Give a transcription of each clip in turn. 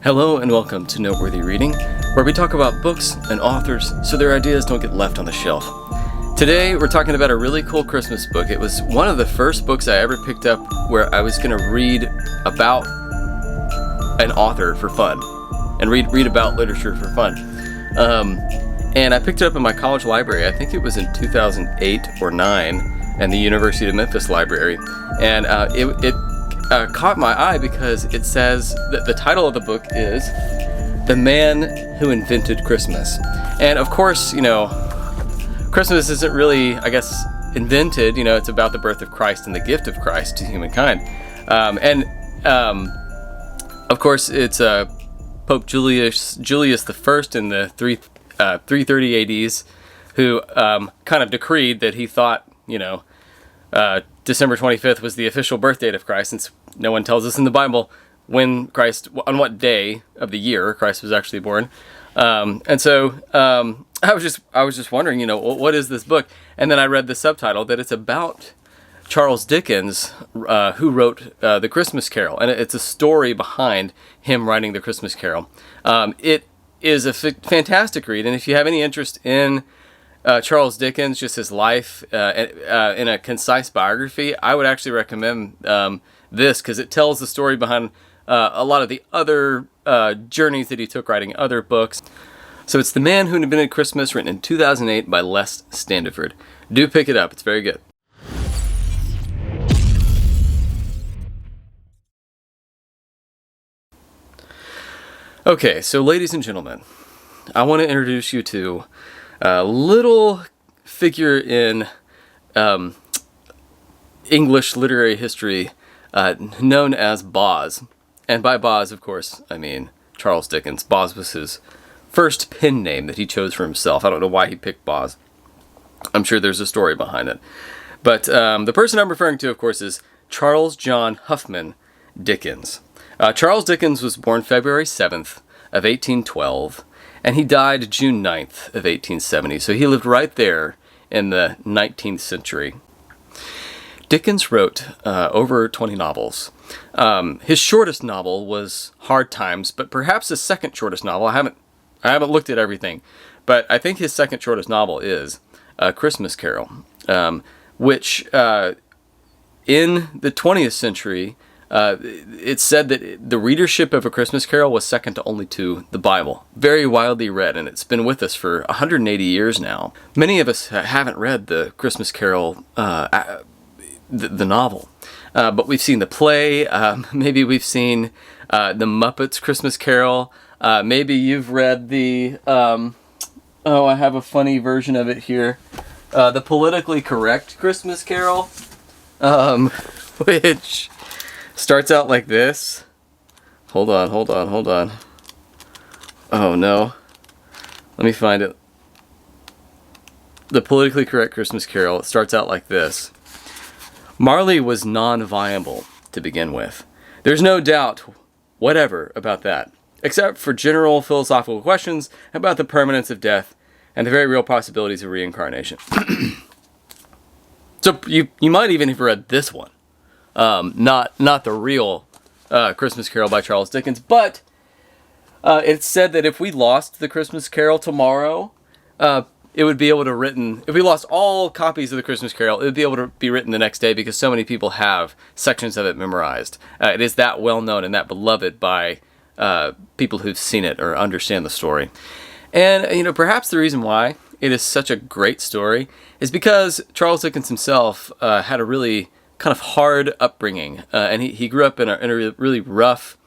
Hello and welcome to Noteworthy Reading, where we talk about books and authors so their ideas don't get left on the shelf. Today we're talking about a really cool Christmas book. It was one of the first books I ever picked up where I was going to read about an author for fun and read about literature for fun. And I picked it up in my college library. I think it was in 2008 or 9 in the University of Memphis library. And it caught my eye because it says that the title of the book is The Man Who Invented Christmas. And of course, Christmas isn't really, invented. It's about the birth of Christ and the gift of Christ to humankind. Of course, it's Pope Julius I in the 330 ADs who kind of decreed that he thought, December 25th was the official birth date of Christ, since no one tells us in the Bible on what day of the year Christ was actually born. And so I was just wondering, what is this book? And then I read the subtitle that it's about Charles Dickens, who wrote The Christmas Carol, and it's a story behind him writing The Christmas Carol. It is a fantastic read, and if you have any interest in Charles Dickens, just his life, in a concise biography, I would actually recommend this because it tells the story behind a lot of the other journeys that he took writing other books. So it's The Man Who Invented Christmas, written in 2008 by Les Standiford. Do pick it up. It's very good. Okay, so ladies and gentlemen, I want to introduce you to a little figure in English literary history known as Boz. And by Boz, of course, I mean Charles Dickens. Boz was his first pen name that he chose for himself. I don't know why he picked Boz. I'm sure there's a story behind it. But the person I'm referring to, of course, is Charles John Huffman Dickens. Charles Dickens was born February 7th of 1812, and he died June 9th of 1870. So he lived right there in the 19th century. Dickens wrote over 20 novels. His shortest novel was Hard Times, but perhaps his second shortest novel, I haven't looked at everything, but I think his second shortest novel is A Christmas Carol, which in the 20th century, it's said that the readership of A Christmas Carol was second only to the Bible. Very widely read, and it's been with us for 180 years now. Many of us haven't read The Christmas Carol, the novel, but we've seen the play. Maybe we've seen the Muppets Christmas Carol. Maybe you've read the, I have a funny version of it here, the politically correct Christmas Carol, which starts out like this. Hold on. Oh no. Let me find it. The politically correct Christmas Carol, it starts out like this. Marley was non-viable to begin with. There's no doubt whatever about that, except for general philosophical questions about the permanence of death and the very real possibilities of reincarnation. So you might even have read this one. Not the real Christmas Carol by Charles Dickens, but it's said that if we lost the Christmas Carol tomorrow, it would be able to written. If we lost all copies of the Christmas Carol, it would be able to be written the next day because so many people have sections of it memorized. It is that well known and that beloved by people who've seen it or understand the story. And perhaps the reason why it is such a great story is because Charles Dickens himself had a really kind of hard upbringing, and he grew up in a really rough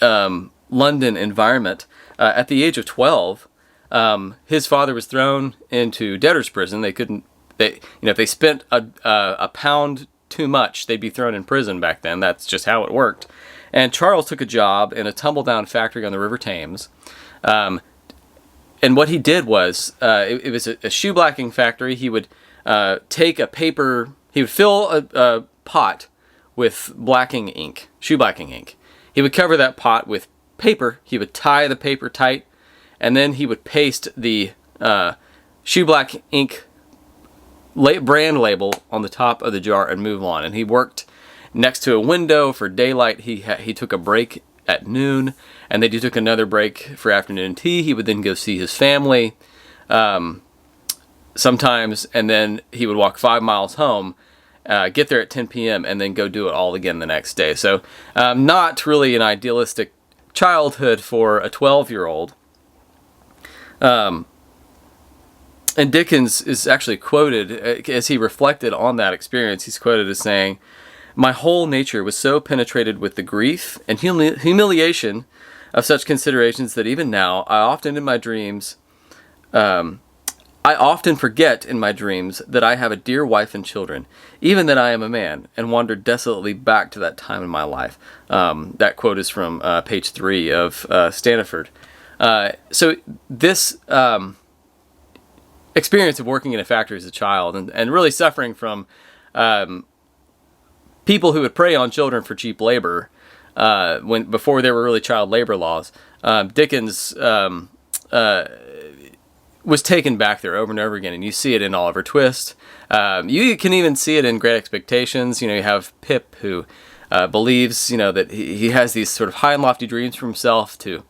London environment. At the age of 12, his father was thrown into debtor's prison. If they spent a pound too much, they'd be thrown in prison back then. That's just how it worked. And Charles took a job in a tumble-down factory on the River Thames. And what he did was, it was a shoe blacking factory. He would take a paper. He would fill a pot with blacking ink, shoe blacking ink. He would cover that pot with paper. He would tie the paper tight, and then he would paste the shoe black ink brand label on the top of the jar and move on. And he worked next to a window for daylight. He took a break at noon, and then he took another break for afternoon tea. He would then go see his family sometimes, and then he would walk 5 miles home, get there at 10 p.m., and then go do it all again the next day. So not really an idealistic childhood for a 12-year-old. And Dickens is actually quoted, as he reflected on that experience, he's quoted as saying, "My whole nature was so penetrated with the grief and humiliation of such considerations that even now, I often forget in my dreams that I have a dear wife and children, even that I am a man, and wander desolately back to that time in my life." That quote is from page 3 of Standiford. So this experience of working in a factory as a child and really suffering from people who would prey on children for cheap labor before there were really child labor laws, Dickens was taken back there over and over again, and you see it in Oliver Twist. You can even see it in Great Expectations. You have Pip, who believes that he has these sort of high and lofty dreams for himself to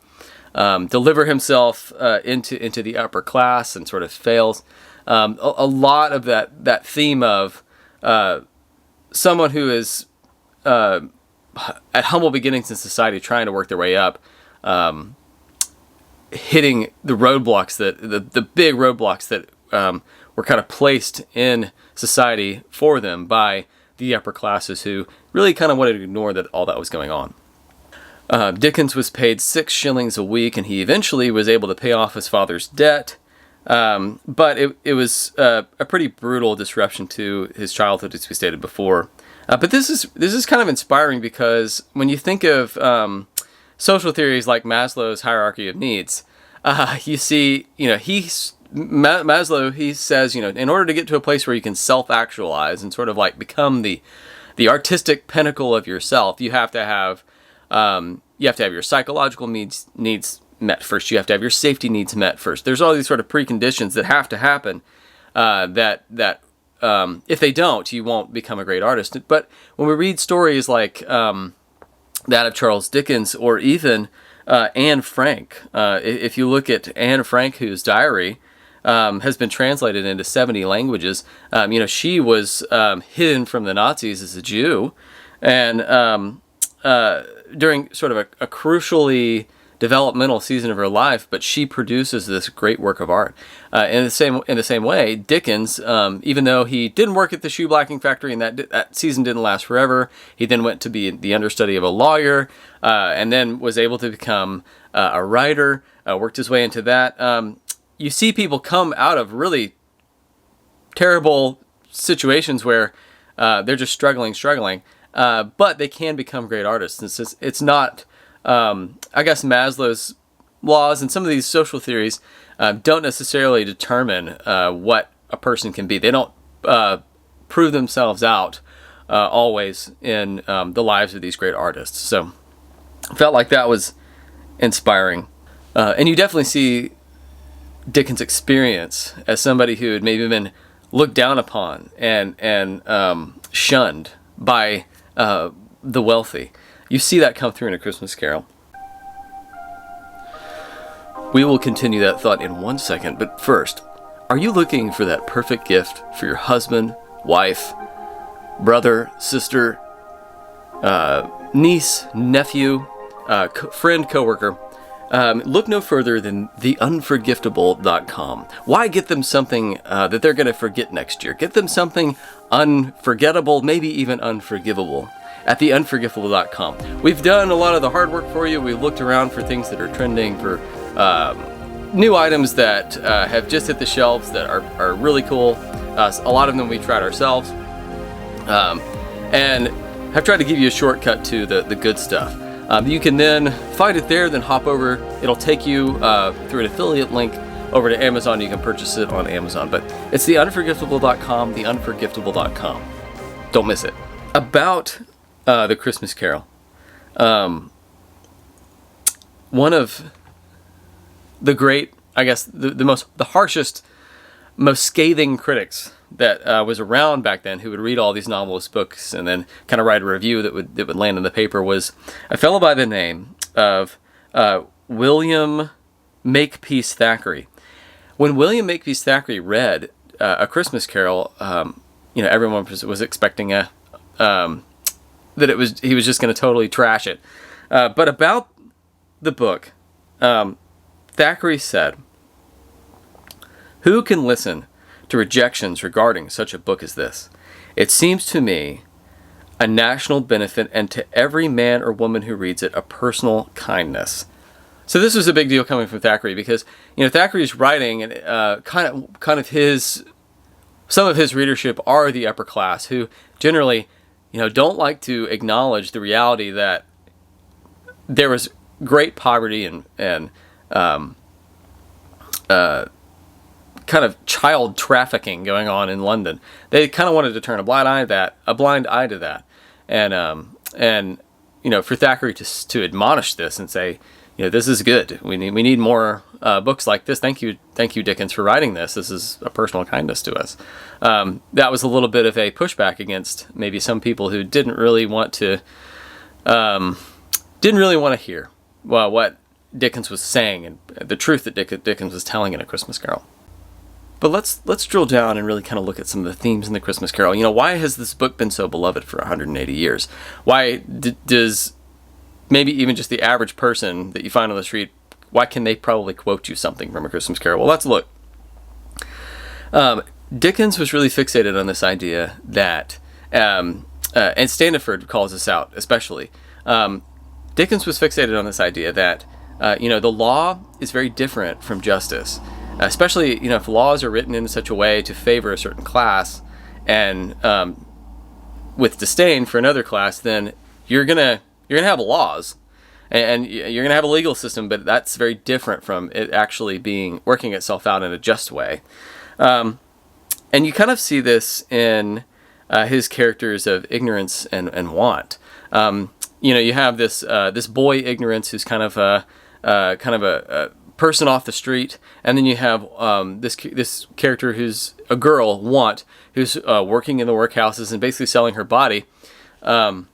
deliver himself into the upper class, and sort of fails. A lot of that theme of someone who is at humble beginnings in society, trying to work their way up, hitting the roadblocks, the big roadblocks that were kind of placed in society for them by the upper classes, who really kind of wanted to ignore all that was going on. Dickens was paid 6 shillings a week, and he eventually was able to pay off his father's debt. But it was a pretty brutal disruption to his childhood, as we stated before. But this is kind of inspiring, because when you think of social theories like Maslow's hierarchy of needs, you see, Maslow, he says, in order to get to a place where you can self-actualize and sort of like become the artistic pinnacle of yourself, you have to have your psychological needs met first. You have to have your safety needs met first. There's all these sort of preconditions that have to happen. That if they don't, you won't become a great artist. But when we read stories like that of Charles Dickens, or even Anne Frank, if you look at Anne Frank, whose diary has been translated into 70 languages, she was hidden from the Nazis as a Jew, and during sort of a crucially developmental season of her life, but she produces this great work of art. In the same way, Dickens, even though he didn't work at the shoeblacking factory, and that season didn't last forever, he then went to be the understudy of a lawyer, and then was able to become a writer, worked his way into that. You see people come out of really terrible situations where they're just struggling, but they can become great artists. It's not, I guess, Maslow's laws and some of these social theories don't necessarily determine what a person can be. They don't prove themselves out always in the lives of these great artists. So I felt like that was inspiring. And you definitely see Dickens' experience as somebody who had maybe been looked down upon and shunned by the wealthy. You see that come through in A Christmas Carol. We will continue that thought in 1 second, but first, are you looking for that perfect gift for your husband, wife, brother, sister, niece, nephew, friend, coworker? Look no further than theunforgiftable.com. Why get them something that they're going to forget next year? Get them something unforgettable, maybe even unforgivable, at theunforgiftable.com. We've done a lot of the hard work for you. We've looked around for things that are trending, for new items that have just hit the shelves that are really cool. A lot of them we tried ourselves, and have tried to give you a shortcut to the good stuff. You can then find it there, then hop over. It'll take you through an affiliate link over to Amazon. You can purchase it on Amazon. But it's theunforgiftable.com, theunforgiftable.com. Don't miss it. About the Christmas Carol. One of the great, I guess, the harshest, most scathing critics that was around back then, who would read all these novelist books and then kind of write a review that would land in the paper, was a fellow by the name of William Makepeace Thackeray. When William Makepeace Thackeray read A Christmas Carol, everyone was expecting he was just going to totally trash it. But about the book, Thackeray said, "Who can listen to rejections regarding such a book as this? It seems to me a national benefit, and to every man or woman who reads it, a personal kindness." So this was a big deal coming from Thackeray, because Thackeray's writing, and some of his readership are the upper class, who generally don't like to acknowledge the reality that there was great poverty and kind of child trafficking going on in London. They kind of wanted to turn a blind eye to that, and for Thackeray to admonish this and say, this is good. We need more books like this. Thank you, Dickens, for writing this. This is a personal kindness to us. That was a little bit of a pushback against maybe some people who didn't really want to hear what Dickens was saying and the truth that Dickens was telling in A Christmas Carol. But let's drill down and really kind of look at some of the themes in The Christmas Carol. Why has this book been so beloved for 180 years? Why does maybe even just the average person that you find on the street, why can they probably quote you something from A Christmas Carol? Well, let's look. Dickens was really fixated on this idea that, and Standiford calls this out especially, Dickens was fixated on this idea that, the law is very different from justice. Especially, if laws are written in such a way to favor a certain class and with disdain for another class, then you're gonna have laws and you're gonna have a legal system, but that's very different from it actually working itself out in a just way. And you kind of see this in his characters of ignorance and want. You have this boy Ignorance, who's kind of a person off the street, and then you have this character who's a girl, Want, who's working in the workhouses and basically selling her body, and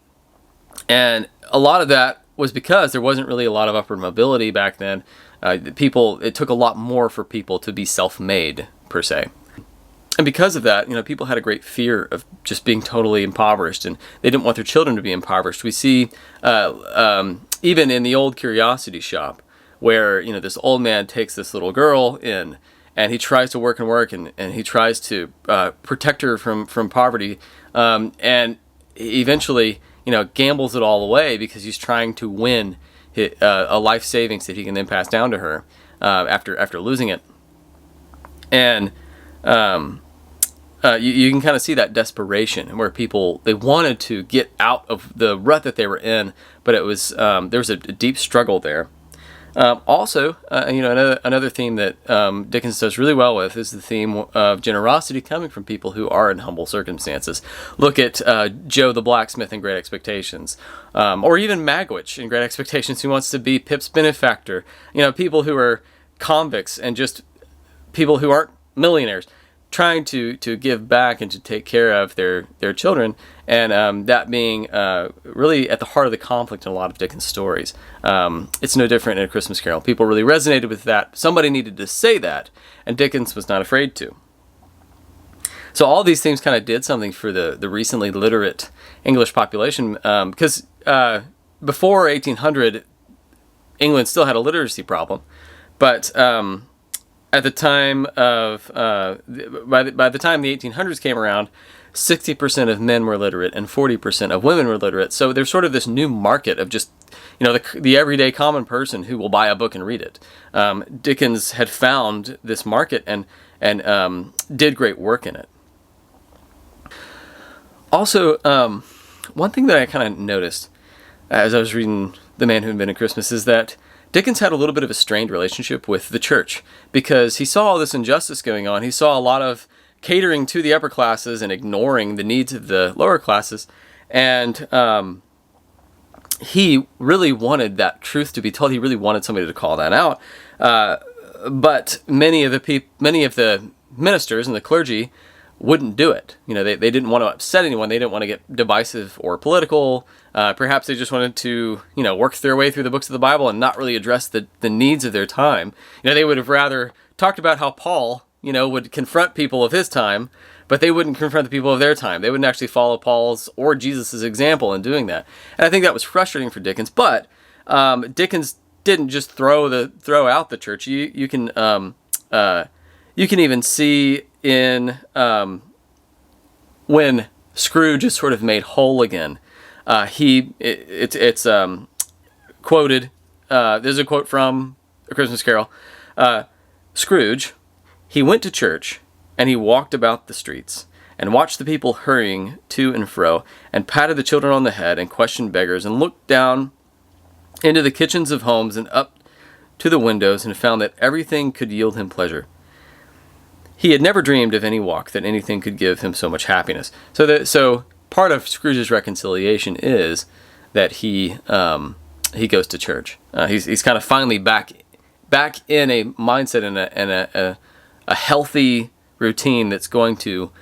a lot of that was because there wasn't really a lot of upward mobility back then. It took a lot more for people to be self-made per se, and because of that, people had a great fear of just being totally impoverished, and they didn't want their children to be impoverished. We see even in the old curiosity shop, where this old man takes this little girl in, and he tries to work and he tries to protect her from poverty, and eventually gambles it all away because he's trying to win a life savings that he can then pass down to her after losing it. And you can kind of see that desperation where people, they wanted to get out of the rut that they were in, but it was there was a deep struggle there. Also, another theme that Dickens does really well with is the theme of generosity coming from people who are in humble circumstances. Look at Joe the blacksmith in Great Expectations, or even Magwitch in Great Expectations, who wants to be Pip's benefactor. People who are convicts and just people who aren't millionaires, trying to give back and to take care of their children, and that being really at the heart of the conflict in a lot of Dickens' stories. It's no different in A Christmas Carol. People really resonated with that. Somebody needed to say that, and Dickens was not afraid to. So all these things kind of did something for the recently literate English population, because before 1800, England still had a literacy problem, but at the time of by the time the 1800s came around, 60% of men were literate and 40% of women were literate. So there's sort of this new market of just the everyday common person who will buy a book and read it. Dickens had found this market and did great work in it. Also, one thing that I kind of noticed as I was reading The Man Who Invented Christmas is that Dickens had a little bit of a strained relationship with the church, because he saw all this injustice going on. He saw a lot of catering to the upper classes and ignoring the needs of the lower classes, and he really wanted that truth to be told. He really wanted somebody to call that out. But many of the ministers and the clergy wouldn't do it. They didn't want to upset anyone. They didn't want to get divisive or political. Perhaps they just wanted to, work their way through the books of the Bible and not really address the needs of their time. They would have rather talked about how Paul, would confront people of his time, but they wouldn't confront the people of their time. They wouldn't actually follow Paul's or Jesus's example in doing that. And I think that was frustrating for Dickens. But Dickens didn't just throw out the church. You can even see in when Scrooge is sort of made whole again. It's quoted. There's a quote from A Christmas Carol. Scrooge, he went to church, and he walked about the streets, and watched the people hurrying to and fro, and patted the children on the head, and questioned beggars, and looked down into the kitchens of homes and up to the windows, and found that everything could yield him pleasure. He had never dreamed of any walk that anything could give him so much happiness. So part of Scrooge's reconciliation is that he goes to church. He's kind of finally back in a mindset and a healthy routine that's going to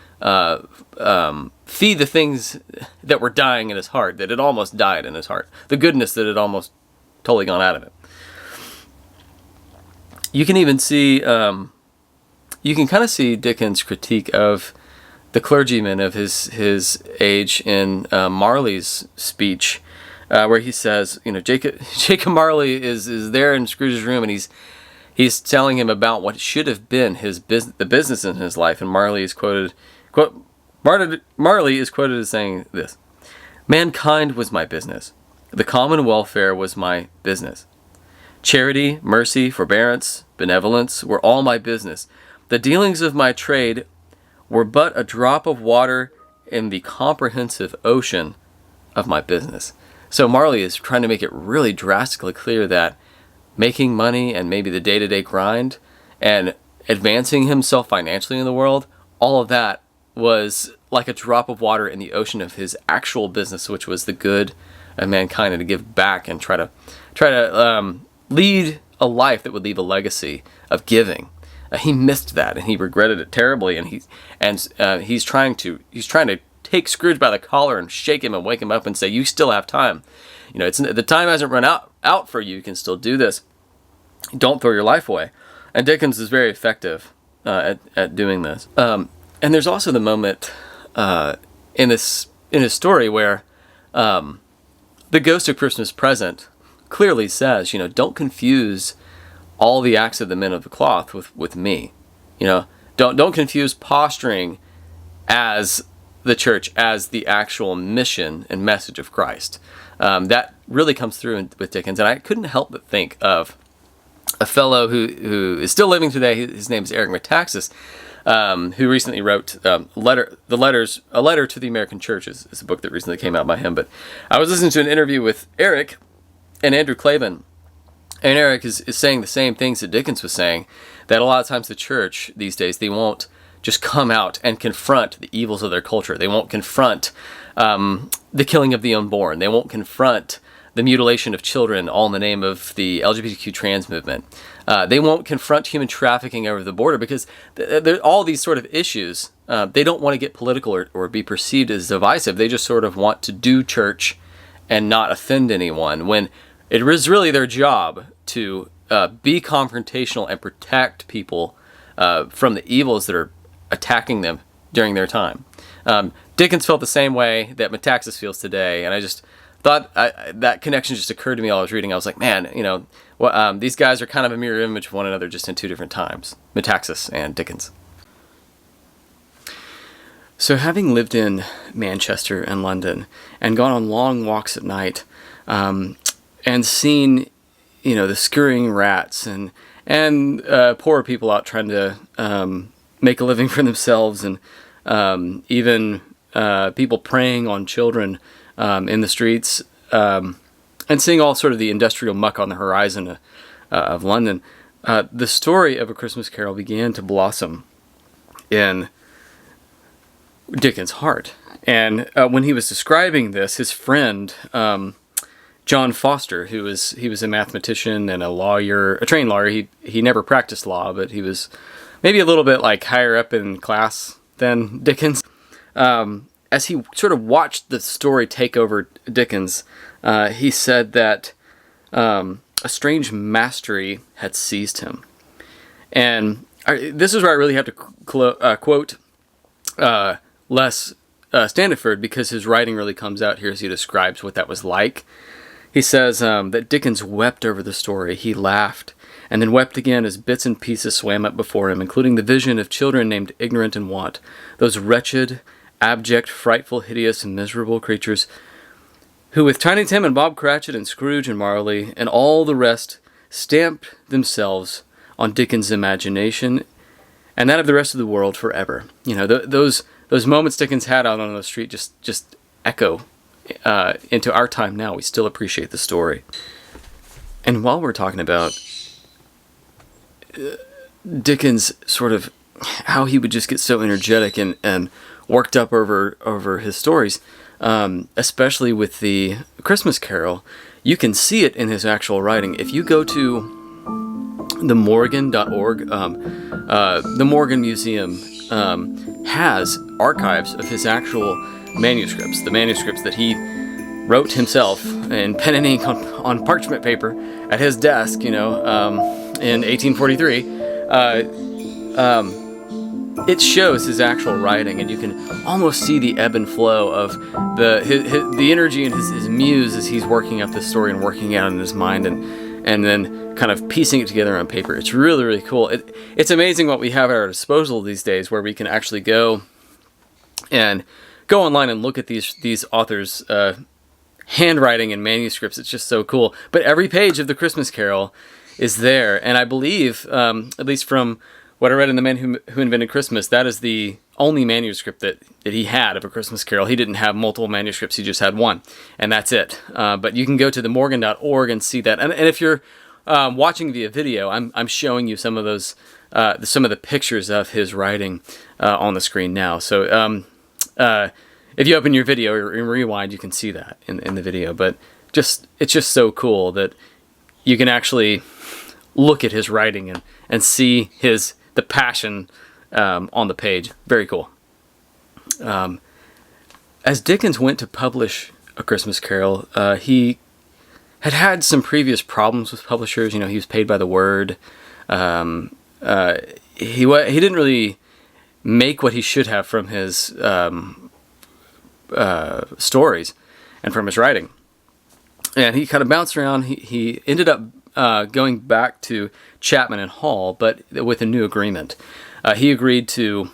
feed the things that were dying in his heart, that had almost died in his heart, the goodness that had almost totally gone out of it. You can even see, you can kind of see Dickens' critique of the clergyman of his age in Marley's speech, where he says, Jacob Marley is there in Scrooge's room, and he's telling him about what should have been the business in his life, and Marley is quoted as saying this: "Mankind was my business. The common welfare was my business. Charity, mercy, forbearance, benevolence were all my business. The dealings of my trade were but a drop of water in the comprehensive ocean of my business." So Marley is trying to make it really drastically clear that making money and maybe the day-to-day grind and advancing himself financially in the world, all of that was like a drop of water in the ocean of his actual business, which was the good of mankind, and to give back and try to lead a life that would leave a legacy of giving. He missed that, and he regretted it terribly. And he's trying to take Scrooge by the collar and shake him and wake him up and say, "You still have time. The time hasn't run out for you. You can still do this. Don't throw your life away." And Dickens is very effective at doing this. And there's also the moment in his story where the Ghost of Christmas Present clearly says, don't confuse all the acts of the men of the cloth with me. Don't confuse posturing as the church as the actual mission and message of Christ. That really comes through with Dickens, and I couldn't help but think of a fellow who is still living today. His name is Eric Metaxas, who recently wrote A Letter to the American Church is a book that recently came out by him. But I was listening to an interview with Eric and Andrew Klavan, and Eric is saying the same things that Dickens was saying, that a lot of times the church these days, they won't just come out and confront the evils of their culture. They won't confront the killing of the unborn. They won't confront the mutilation of children, all in the name of the LGBTQ trans movement. They won't confront human trafficking over the border, because all these sort of issues, they don't want to get political or be perceived as divisive. They just sort of want to do church and not offend anyone, when it is really their job to be confrontational and protect people from the evils that are attacking them during their time. Dickens felt the same way that Metaxas feels today, and I just thought that connection just occurred to me while I was reading. I was like, man, these guys are kind of a mirror image of one another, just in two different times, Metaxas and Dickens. So having lived in Manchester and London and gone on long walks at night, and seen, the scurrying rats and poor people out trying to make a living for themselves, and even people preying on children in the streets, and seeing all sort of the industrial muck on the horizon of London, the story of A Christmas Carol began to blossom in Dickens' heart. And when he was describing this, his friend John Foster, he was a mathematician and a lawyer, a trained lawyer. He never practiced law, but he was maybe a little bit like higher up in class than Dickens. As he sort of watched the story take over Dickens, he said that a strange mastery had seized him. And this is where I really have to quote Les Standiford, because his writing really comes out here as he describes what that was like. He says that Dickens wept over the story. He laughed, and then wept again as bits and pieces swam up before him, including the vision of children named Ignorant and Want, those wretched, abject, frightful, hideous, and miserable creatures who, with Tiny Tim and Bob Cratchit and Scrooge and Marley and all the rest, stamped themselves on Dickens' imagination and that of the rest of the world forever. You know, those moments Dickens had out on the street just echo into our time now. We still appreciate the story. And while we're talking about Dickens, sort of how he would just get so energetic and worked up over his stories, especially with the Christmas Carol, you can see it in his actual writing. If you go to the Morgan.org, the Morgan Museum has archives of his actual manuscripts, the manuscripts that he wrote himself in pen and ink on parchment paper at his desk, in 1843. It shows his actual writing, and you can almost see the ebb and flow of the energy and his muse as he's working up this story and working it out in his mind, and then kind of piecing it together on paper. It's really, really cool. It's amazing what we have at our disposal these days, where we can actually go online and look at these authors' handwriting and manuscripts. It's just so cool. But every page of the Christmas Carol is there, and I believe, at least from what I read in The Man Who Invented Christmas, that is the only manuscript that he had of A Christmas Carol. He didn't have multiple manuscripts, he just had one, and that's it. But you can go to themorgan.org and see that. And if you're watching via video, I'm showing you some of those, some of the pictures of his writing on the screen now. So if you open your video or rewind, you can see that in the video. But it's just so cool that you can actually look at his writing and see the passion on the page. Very cool. As Dickens went to publish A Christmas Carol, he had some previous problems with publishers. He was paid by the word. He didn't really make what he should have from his stories and from his writing. And he kind of bounced around. He ended up going back to Chapman and Hall, but with a new agreement. He agreed to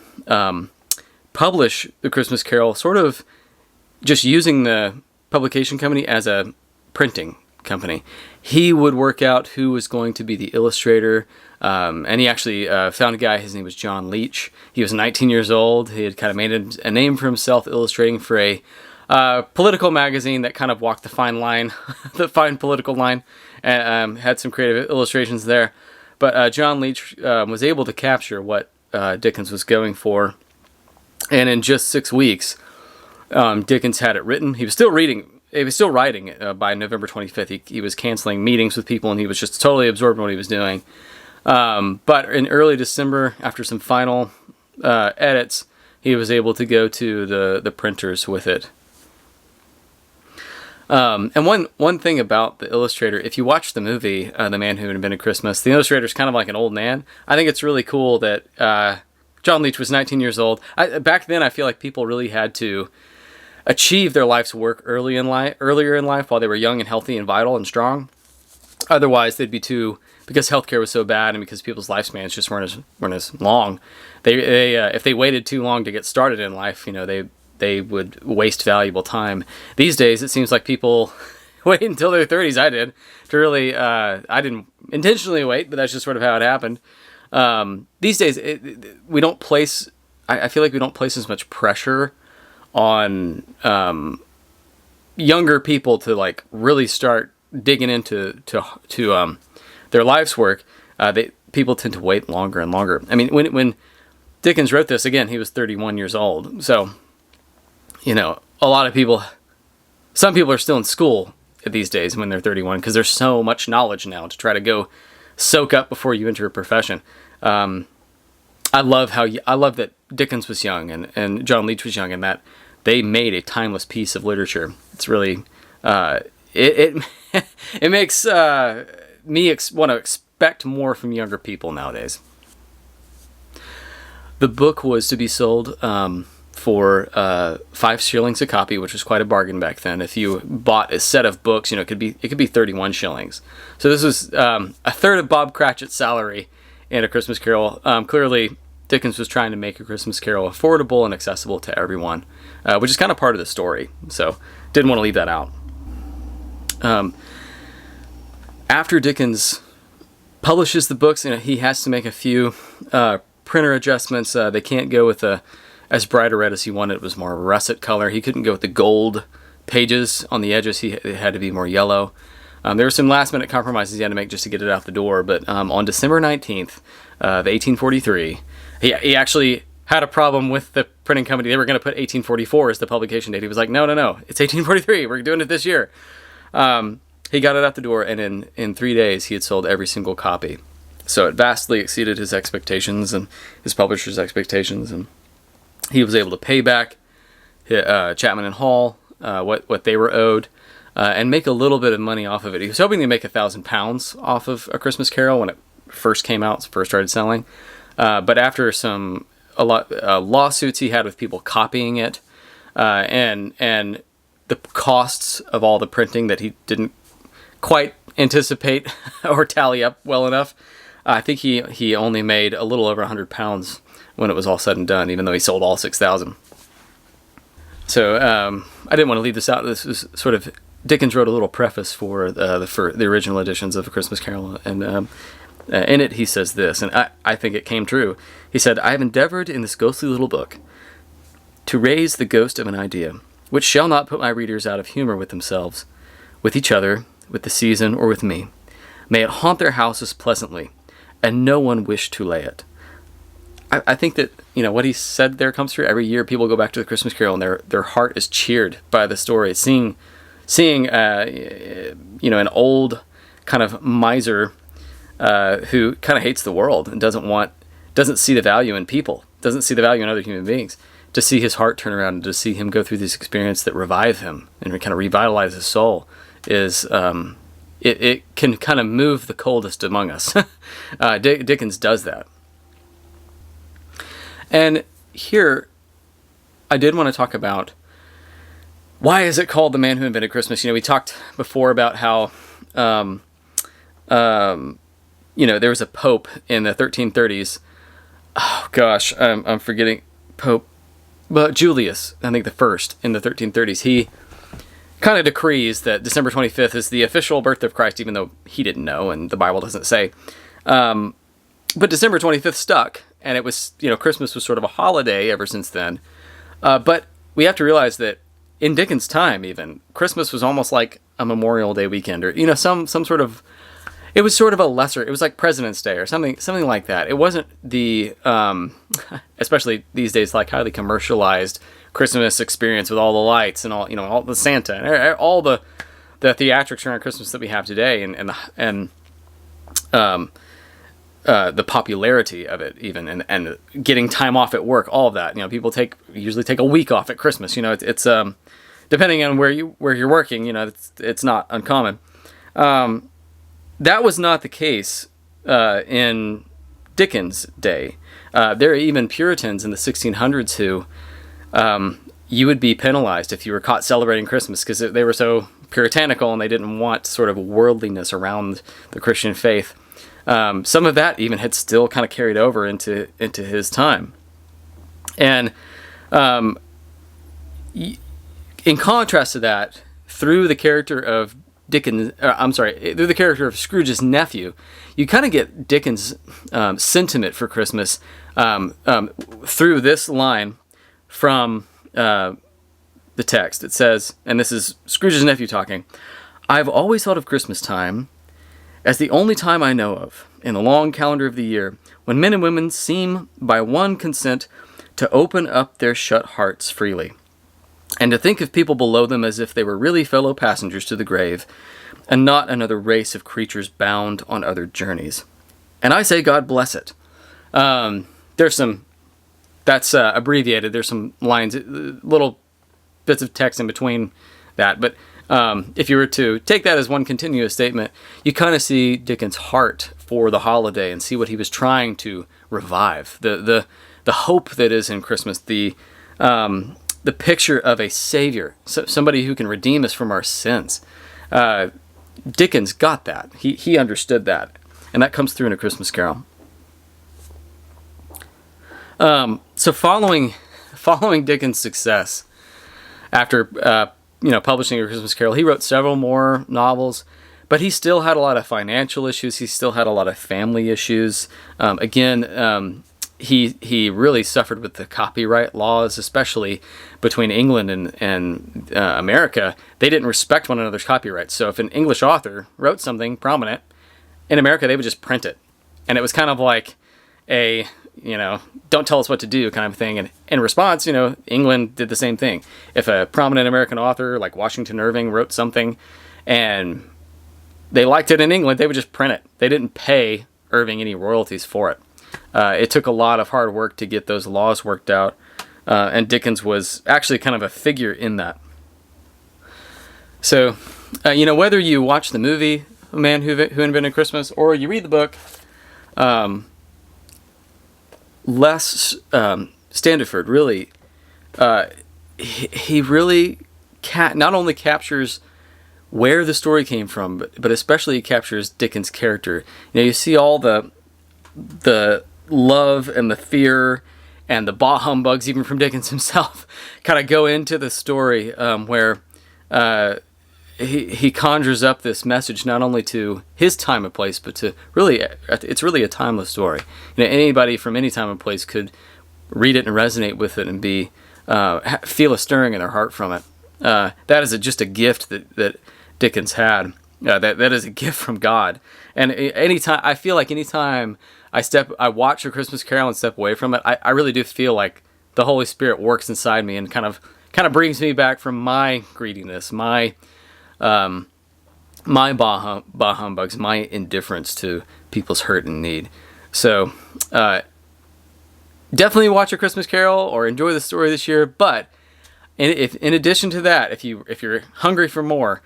publish The Christmas Carol, sort of just using the publication company as a printing company. He would work out who was going to be the illustrator, and he actually found a guy. His name was John Leach. He was 19 years old. He had kind of made a name for himself illustrating for a political magazine that kind of walked the fine line, the fine political line, and had some creative illustrations there. But John Leach was able to capture what Dickens was going for, and in just 6 weeks, Dickens had it written. He was still writing by November 25th. He was canceling meetings with people, and he was just totally absorbed in what he was doing. But in early December, after some final edits, he was able to go to the printers with it. And one thing about the illustrator, if you watch the movie, The Man Who Invented Christmas, the illustrator is kind of like an old man. I think it's really cool that John Leach was 19 years old. Back then, I feel like people really had to achieve their life's work earlier in life while they were young and healthy and vital and strong. Otherwise, they'd be because healthcare was so bad and because people's lifespans just weren't as long. They if they waited too long to get started in life, they would waste valuable time. These days, it seems like people wait until their 30s. I did to really. I didn't intentionally wait, but that's just sort of how it happened. These days, we don't place. I feel like we don't place as much pressure on younger people to like really start digging into their life's work. People tend to wait longer and longer. I mean, when Dickens wrote this, again, he was 31 years old. So, a lot of people, some people are still in school these days when they're 31 because there's so much knowledge now to try to go soak up before you enter a profession. I love that Dickens was young and John Leech was young, and that they made a timeless piece of literature. It's really it it makes me want to expect more from younger people nowadays. The book was to be sold for 5 shillings a copy, which was quite a bargain back then. If you bought a set of books, it could be 31 shillings. So this was a third of Bob Cratchit's salary in A Christmas Carol. Clearly, Dickens was trying to make A Christmas Carol affordable and accessible to everyone, which is kind of part of the story. So didn't want to leave that out. After Dickens publishes the books, he has to make a few printer adjustments. They can't go with as bright a red as he wanted. It was more of a russet color. He couldn't go with the gold pages on the edges. It had to be more yellow. There were some last minute compromises he had to make just to get it out the door. But on December 19th of 1843, he actually had a problem with the printing company. They were going to put 1844 as the publication date. He was like, no, it's 1843. We're doing it this year. He got it out the door, and in 3 days he had sold every single copy. So it vastly exceeded his expectations and his publisher's expectations, and he was able to pay back Chapman and Hall what they were owed, and make a little bit of money off of it. He was hoping to make £1,000 off of A Christmas Carol when it first came out, first started selling. But after a lot lawsuits he had with people copying it, and the costs of all the printing that he didn't quite anticipate or tally up well enough, I think he only made a little over £100 when it was all said and done, even though he sold all 6,000. So I didn't want to leave this out. This is sort of, Dickens wrote a little preface for the original editions of A Christmas Carol, and in it he says this, and I think it came true. He said, "I have endeavored in this ghostly little book to raise the ghost of an idea, which shall not put my readers out of humor with themselves, with each other, with the season, or with me. May it haunt their houses pleasantly, and no one wish to lay it." I think that what he said there comes true. Every year people go back to The Christmas Carol and their heart is cheered by the story. Seeing an old kind of miser who kind of hates the world and doesn't see the value in people, doesn't see the value in other human beings, to see his heart turn around and to see him go through this experience that revive him and kind of revitalize his soul is it can kind of move the coldest among us. Dickens does that. And here, I did want to talk about, why is it called The Man Who Invented Christmas? We talked before about how, there was a pope in the 1330s. Oh gosh, I'm forgetting Pope, but Julius, I think the first in the 1330s. He kind of decrees that December 25th is the official birth of Christ, even though he didn't know and the Bible doesn't say. But December 25th stuck. And it was, Christmas was sort of a holiday ever since then. But we have to realize that in Dickens' time, even, Christmas was almost like a Memorial Day weekend, or, some sort of, it was sort of a lesser, it was like President's Day or something like that. It wasn't the, especially these days, like highly commercialized Christmas experience with all the lights and all the Santa and all the theatrics around Christmas that we have today, and the popularity of it, even, and getting time off at work, all of that. People usually take a week off at Christmas. It's depending on where you're working. It's not uncommon. That was not the case in Dickens' day. There are even Puritans in the 1600s who you would be penalized if you were caught celebrating Christmas, because they were so puritanical and they didn't want sort of worldliness around the Christian faith. Some of that even had still kind of carried over into his time. And in contrast to that, through the character of through the character of Scrooge's nephew, you kind of get Dickens' sentiment for Christmas through this line from the text. It says, and this is Scrooge's nephew talking, "I've always thought of Christmas time as the only time I know of, in the long calendar of the year, when men and women seem by one consent to open up their shut hearts freely, and to think of people below them as if they were really fellow passengers to the grave, and not another race of creatures bound on other journeys. And I say God bless it." there's some, that's abbreviated. There's some lines, little bits of text in between that. But if you were to take that as one continuous statement, you kind of see Dickens' heart for the holiday and see what he was trying to revive. The hope that is in Christmas, the picture of a savior, somebody who can redeem us from our sins. Dickens got that. He understood that, and that comes through in A Christmas Carol. So following Dickens' success, after publishing A Christmas Carol, he wrote several more novels, but he still had a lot of financial issues. He still had a lot of family issues. He really suffered with the copyright laws, especially between England and America. They didn't respect one another's copyrights. So if an English author wrote something prominent, in America they would just print it. And it was kind of like a, don't tell us what to do kind of thing. And in response, England did the same thing. If a prominent American author like Washington Irving wrote something and they liked it in England, they would just print it. They didn't pay Irving any royalties for it. It took a lot of hard work to get those laws worked out, and Dickens was actually kind of a figure in that. So, whether you watch the movie A Man Who Invented Christmas or you read the book, Les Standiford really, he really not only captures where the story came from, but especially captures Dickens' character. You see all the love and the fear and the bah humbugs, even from Dickens himself, kind of go into the story, where he conjures up this message not only to his time and place, but to it's really a timeless story. Anybody from any time and place could read it and resonate with it and be feel a stirring in their heart from it. That is just a gift that Dickens had. That is a gift from God. And I feel like anytime I watch A Christmas Carol and step away from it, I really do feel like the Holy Spirit works inside me and kind of brings me back from my greediness, my bah humbugs, my indifference to people's hurt and need. So definitely watch A Christmas Carol or enjoy the story this year. But in addition to that, if you're hungry for more,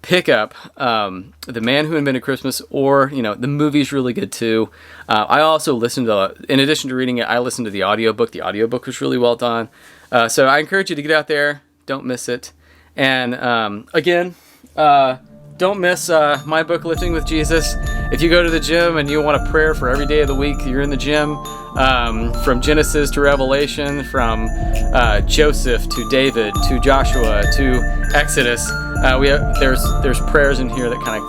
pick up The Man Who Invented Christmas, or the movie's really good too. I also listened to, in addition to reading it, I listened to the audiobook. The audiobook was really well done. So I encourage you to get out there, don't miss it. And again, don't miss my book Lifting with Jesus. If you go to the gym and you want a prayer for every day of the week you're in the gym, from Genesis to Revelation, from Joseph to David to Joshua to Exodus, there's prayers in here that kind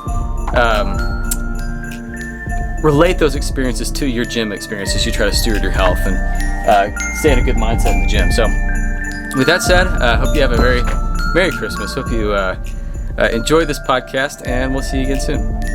of relate those experiences to your gym experience as you try to steward your health and stay in a good mindset in the gym. So with that said, hope you have a very Merry Christmas. Hope you enjoy this podcast, and we'll see you again soon.